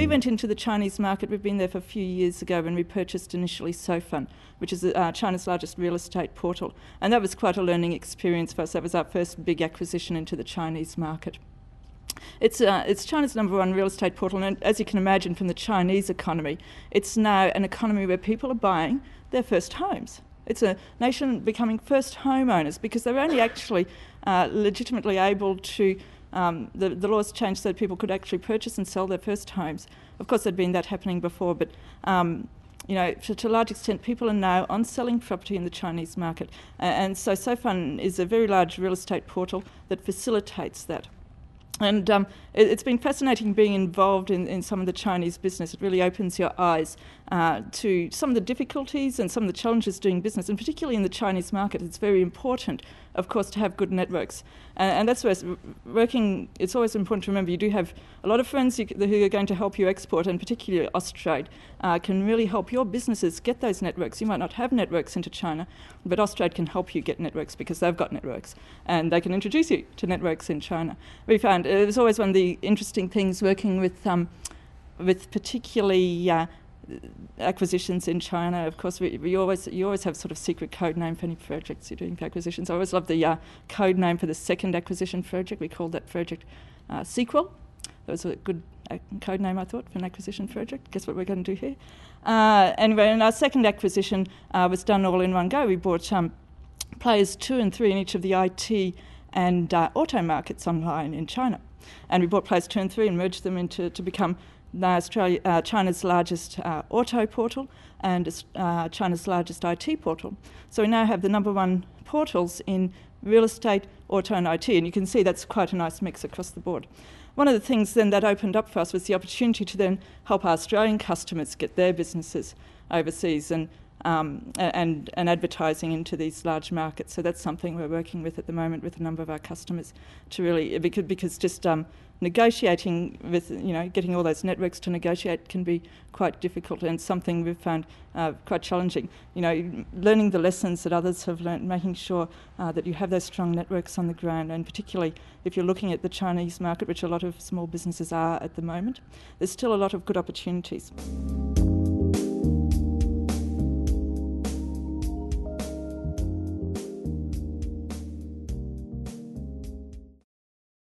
we went into the Chinese market, we've been there for a few years ago when we purchased initially SoFun, which is China's largest real estate portal. And that was quite a learning experience for us. That was our first big acquisition into the Chinese market. It's China's #1 real estate portal, and as you can imagine from the Chinese economy, it's now an economy where people are buying their first homes. It's a nation becoming first homeowners because they're only actually legitimately able to, the laws changed so that people could actually purchase and sell their first homes. Of course, there'd been that happening before, but to a large extent, people are now on selling property in the Chinese market. And so SoFun is a very large real estate portal that facilitates that. And it's been fascinating being involved in some of the Chinese business. It really opens your eyes to some of the difficulties and some of the challenges doing business, and particularly in the Chinese market. It's very important, of course, to have good networks. And that's where working, it's always important to remember you do have a lot of friends who are going to help you export, and particularly Austrade can really help your businesses get those networks. You might not have networks into China, but Austrade can help you get networks because they've got networks, and they can introduce you to networks in China. We found it was always one of the interesting things working with particularly acquisitions in China. Of course, you always have sort of secret code name for any projects you're doing for acquisitions. I always love the code name for the second acquisition project. We called that project Sequel. That was a good code name, I thought, for an acquisition project. Guess what we're going to do here? Anyway, and our second acquisition was done all in one go. We bought players 2 and 3 in each of the IT and auto markets online in China. And we bought players 2 and 3 and merged them to become now China's largest auto portal and China's largest IT portal. So we now have the #1 portals in real estate, auto and IT, and you can see that's quite a nice mix across the board. One of the things then that opened up for us was the opportunity to then help our Australian customers get their businesses overseas and advertising into these large markets. So that's something we're working with at the moment with a number of our customers to really, because just negotiating with, getting all those networks to negotiate can be quite difficult, and something we've found quite challenging. Learning the lessons that others have learned, making sure that you have those strong networks on the ground, and particularly if you're looking at the Chinese market, which a lot of small businesses are at the moment, there's still a lot of good opportunities.